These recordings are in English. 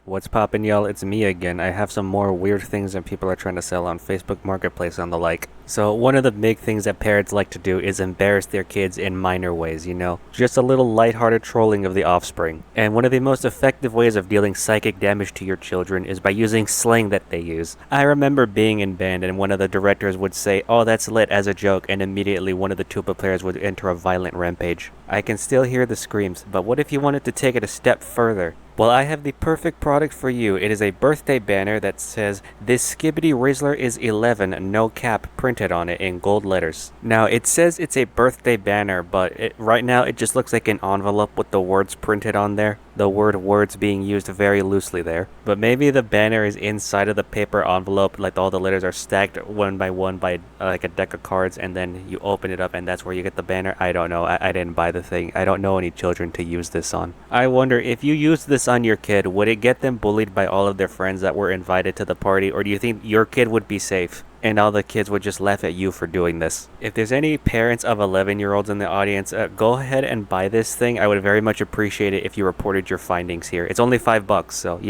What's poppin', y'all? It's me again. I have some more weird things that people are trying to sell on Facebook Marketplace and the like. So, one of the big things that parents like to do is embarrass their kids in minor ways, Just a little lighthearted trolling of the offspring. And one of the most effective ways of dealing psychic damage to your children is by using slang that they use. I remember being in band and one of the directors would say, "Oh, that's lit," as a joke, and immediately one of the tuba players would enter a violent rampage. I can still hear the screams, but what if you wanted to take it a step further? Well, I have the perfect product for you. It is a birthday banner that says, "This Skibbity Rizzler is 11, no cap," printed on it in gold letters. Now, it says it's a birthday banner, but right now it just looks like an envelope with the words printed on there. The word words being used very loosely there. But maybe the banner is inside of the paper envelope, like all the letters are stacked one by one by like a deck of cards, and then you open it up and that's where you get the banner. I don't know. I didn't buy the thing. I don't know any children to use this on. I wonder if you use this on your kid, would it get them bullied by all of their friends that were invited to the party, or do you think your kid would be safe and all the kids would just laugh at you for doing this? If there's any parents of 11-year-olds in the audience, go ahead and buy this thing. I would very much appreciate it if you reported your findings here. It's only $5, so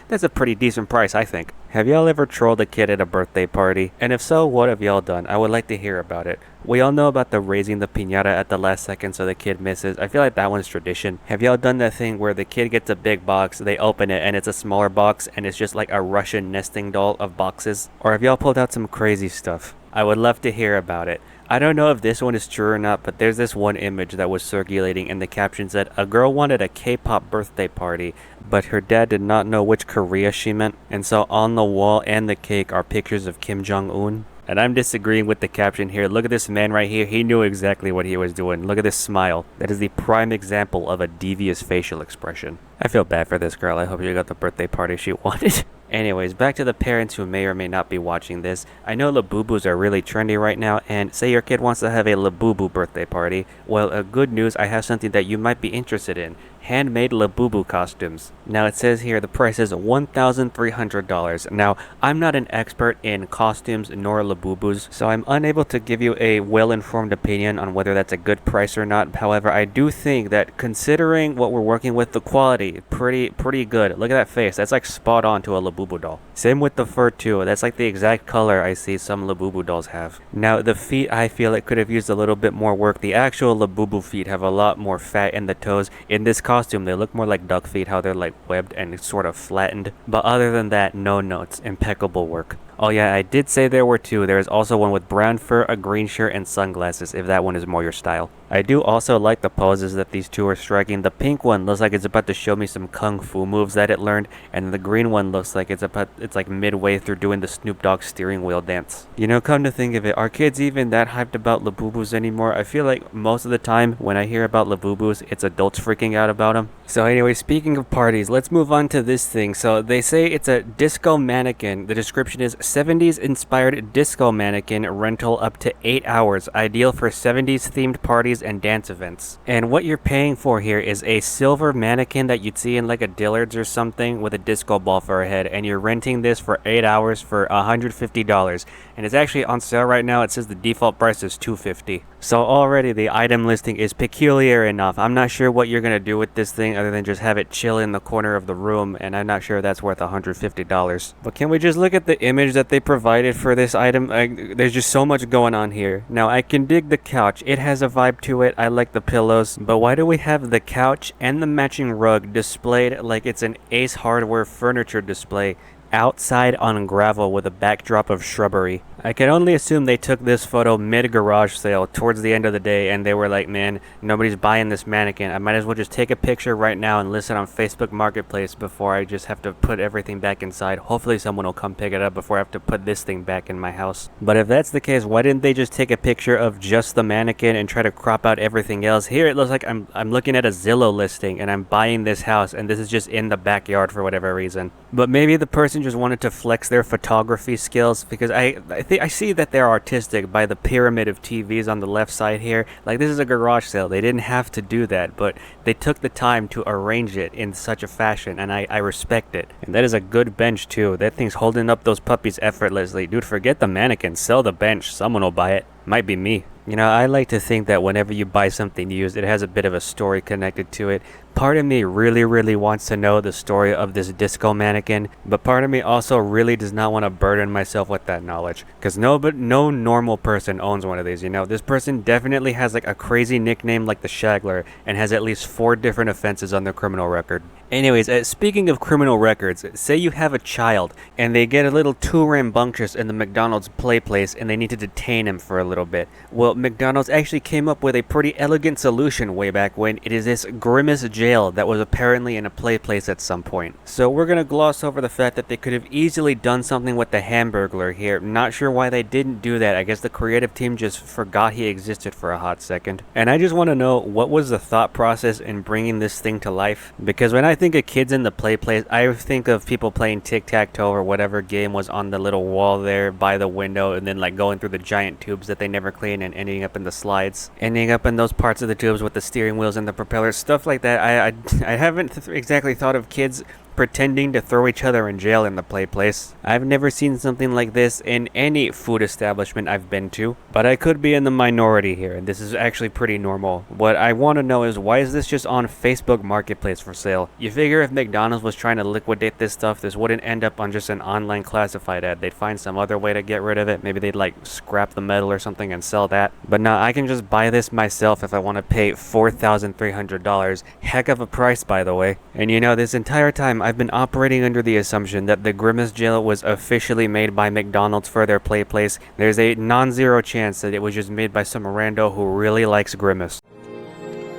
that's a pretty decent price, I think. Have y'all ever trolled a kid at a birthday party? And if so, what have y'all done? I would like to hear about it. We all know about the raising the piñata at the last second so the kid misses. I feel like that one's tradition. Have y'all done that thing where the kid gets a big box, they open it, and it's a smaller box, and it's just like a Russian nesting doll of boxes? Or have y'all pulled out some crazy stuff? I would love to hear about it. I don't know if this one is true or not, but there's this one image that was circulating and the caption said, "A girl wanted a K-pop birthday party, but her dad did not know which Korea she meant." And so on the wall and the cake are pictures of Kim Jong-un. And I'm disagreeing with the caption here. Look at this man right here. He knew exactly what he was doing. Look at this smile. That is the prime example of a devious facial expression. I feel bad for this girl. I hope she got the birthday party she wanted. Anyways, back to the parents who may or may not be watching this. I know Labubus are really trendy right now, and say your kid wants to have a Labubu birthday party. Well, good news, I have something that you might be interested in. Handmade Labubu costumes. Now it says here the price is $1,300. Now, I'm not an expert in costumes nor Labubus, so I'm unable to give you a well-informed opinion on whether that's a good price or not. However, I do think that considering what we're working with, the quality, pretty good. Look at that face. That's like spot on to a Labubu doll. Same with the fur too. That's like the exact color I see some Labubu dolls have. Now, the feet, I feel it could have used a little bit more work. The actual Labubu feet have a lot more fat in the toes. In this costume, they look more like duck feet, how they're like webbed and sort of flattened. But other than that, no notes. Impeccable work. Oh yeah, I did say there were two. There is also one with brown fur, a green shirt, and sunglasses, if that one is more your style. I do also like the poses that these two are striking. The pink one looks like it's about to show me some kung fu moves that it learned, and the green one looks like it's like midway through doing the Snoop Dogg steering wheel dance. Come to think of it, are kids even that hyped about Labubus anymore? I feel like most of the time when I hear about Labubus, it's adults freaking out about them. So anyway, speaking of parties, let's move on to this thing. So they say it's a disco mannequin. The description is 70s inspired disco mannequin rental up to 8 hours, ideal for 70s themed parties and dance events. And what you're paying for here is a silver mannequin that you'd see in like a Dillard's or something with a disco ball for a head, and you're renting this for 8 hours for $150. And it's actually on sale right now. It says the default price is $250. So already the item listing is peculiar enough. I'm not sure what you're gonna do with this thing other than just have it chill in the corner of the room, and I'm not sure that's worth $150. But can we just look at the image that they provided for this item? There's just so much going on here. Now, I can dig the couch. It has a vibe to it. I like the pillows. But why do we have the couch and the matching rug displayed like it's an Ace Hardware furniture display outside on gravel with a backdrop of shrubbery? I can only assume they took this photo mid-garage sale towards the end of the day, and they were like, man, nobody's buying this mannequin. I might as well just take a picture right now and list it on Facebook Marketplace before I just have to put everything back inside. Hopefully someone will come pick it up before I have to put this thing back in my house. But if that's the case, why didn't they just take a picture of just the mannequin and try to crop out everything else? Here it looks like I'm looking at a Zillow listing and I'm buying this house, and this is just in the backyard for whatever reason. But maybe the person just wanted to flex their photography skills, because I see that they're artistic by the pyramid of TVs on the left side here. Like, this is a garage sale. They didn't have to do that, but they took the time to arrange it in such a fashion, and I respect it. And that is a good bench too. That thing's holding up those puppies effortlessly. Dude, forget the mannequin. Sell the bench. Someone will buy it. Might be me. You know, I like to think that whenever you buy something used, it has a bit of a story connected to it. Part of me really wants to know the story of this disco mannequin, but part of me also really does not want to burden myself with that knowledge. Because no normal person owns one of these, you know? This person definitely has like a crazy nickname like the Shagler and has at least 4 different offenses on their criminal record. Anyways, speaking of criminal records, say you have a child and they get a little too rambunctious in the McDonald's play place and they need to detain him for a little bit. Well, McDonald's actually came up with a pretty elegant solution way back when. It is this Grimace jail that was apparently in a play place at some point. So we're gonna gloss over the fact that they could have easily done something with the Hamburglar here. Not sure why they didn't do that. I guess the creative team just forgot he existed for a hot second. And I just want to know, what was the thought process in bringing this thing to life? Because when I think of kids in the play place, I think of people playing tic-tac-toe or whatever game was on the little wall there by the window, and then like going through the giant tubes that they never clean and ending up in the slides, ending up in those parts of the tubes with the steering wheels and the propellers, stuff like that. I haven't exactly thought of kids pretending to throw each other in jail in the play place. I've never seen something like this in any food establishment I've been to, but I could be in the minority here, and this is actually pretty normal. What I want to know is, why is this just on Facebook Marketplace for sale? You figure if McDonald's was trying to liquidate this stuff, this wouldn't end up on just an online classified ad. They'd find some other way to get rid of it. Maybe they'd like scrap the metal or something and sell that. But no, I can just buy this myself if I want to pay $4,300. Heck of a price, by the way. And you know, this entire time I've been operating under the assumption that the Grimace jail was officially made by McDonald's for their play place. There's a non-zero chance that it was just made by some rando who really likes Grimace.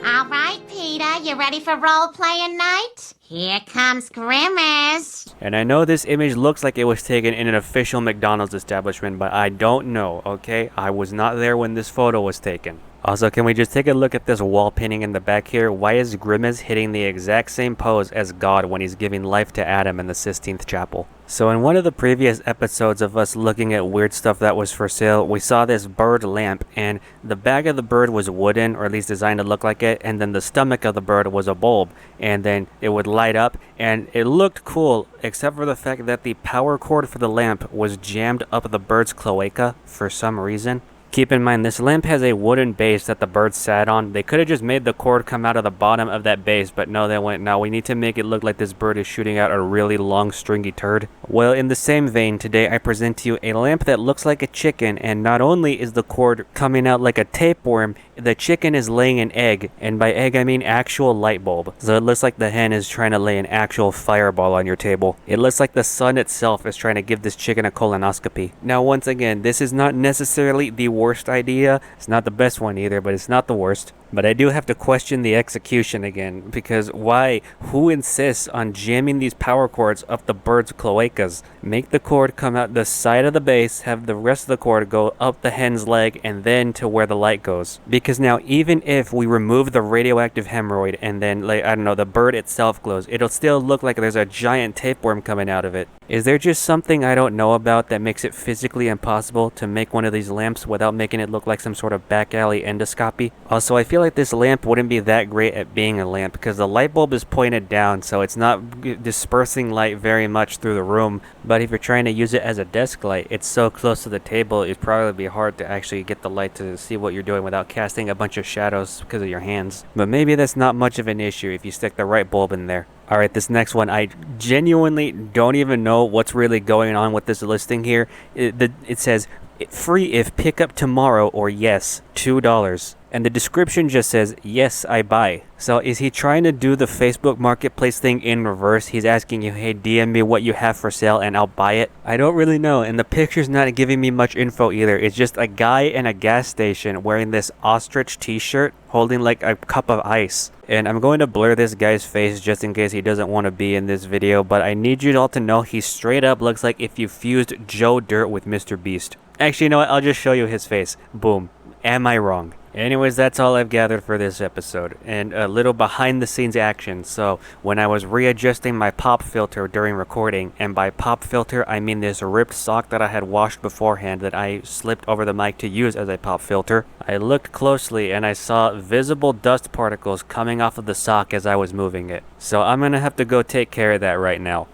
All right, Peter, you ready for role-playing night? Here comes Grimace. And I know this image looks like it was taken in an official McDonald's establishment, but I don't know, okay? I was not there when this photo was taken. Also, can we just take a look at this wall painting in the back here? Why is Grimace hitting the exact same pose as God when he's giving life to Adam in the Sistine Chapel? So in one of the previous episodes of us looking at weird stuff that was for sale, we saw this bird lamp, and the back of the bird was wooden, or at least designed to look like it, and then the stomach of the bird was a bulb, and then it would light up, and it looked cool, except for the fact that the power cord for the lamp was jammed up the bird's cloaca for some reason. Keep in mind, this lamp has a wooden base that the bird sat on. They could have just made the cord come out of the bottom of that base, but no, they went, no, we need to make it look like this bird is shooting out a really long stringy turd. Well, in the same vein, today I present to you a lamp that looks like a chicken, and not only is the cord coming out like a tapeworm, the chicken is laying an egg, and by egg I mean actual light bulb. So it looks like the hen is trying to lay an actual fireball on your table. It looks like the sun itself is trying to give this chicken a colonoscopy. Now, once again, this is not necessarily the worst idea. It's not the best one either, but it's not the worst. But I do have to question the execution again, because why? Who insists on jamming these power cords up the bird's cloacas? Make the cord come out the side of the base, have the rest of the cord go up the hen's leg, and then to where the light goes. Because now, even if we remove the radioactive hemorrhoid and then, like, I don't know, the bird itself glows, it'll still look like there's a giant tapeworm coming out of it. Is there just something I don't know about that makes it physically impossible to make one of these lamps without making it look like some sort of back alley endoscopy? Also, I feel like this lamp wouldn't be that great at being a lamp because the light bulb is pointed down, so it's not dispersing light very much through the room. But if you're trying to use it as a desk light, it's so close to the table, it'd probably be hard to actually get the light to see what you're doing without casting a bunch of shadows because of your hands. But maybe that's not much of an issue if you stick the right bulb in there. Alright, this next one, I genuinely don't even know what's really going on with this listing here. It says, free if pick up tomorrow, or yes, $2. And the description just says, yes, I buy. So is he trying to do the Facebook Marketplace thing in reverse? He's asking you, hey, DM me what you have for sale and I'll buy it? I don't really know, and the picture's not giving me much info either. It's just a guy in a gas station wearing this ostrich t-shirt holding like a cup of ice. And I'm going to blur this guy's face just in case he doesn't want to be in this video, but I need you all to know he straight up looks like if you fused Joe Dirt with Mr. Beast. Actually, you know what? I'll just show you his face. Boom. Am I wrong? Anyways, that's all I've gathered for this episode, and a little behind the scenes action. So when I was readjusting my pop filter during recording, and by pop filter I mean this ripped sock that I had washed beforehand that I slipped over the mic to use as a pop filter, I looked closely and I saw visible dust particles coming off of the sock as I was moving it. So I'm gonna have to go take care of that right now.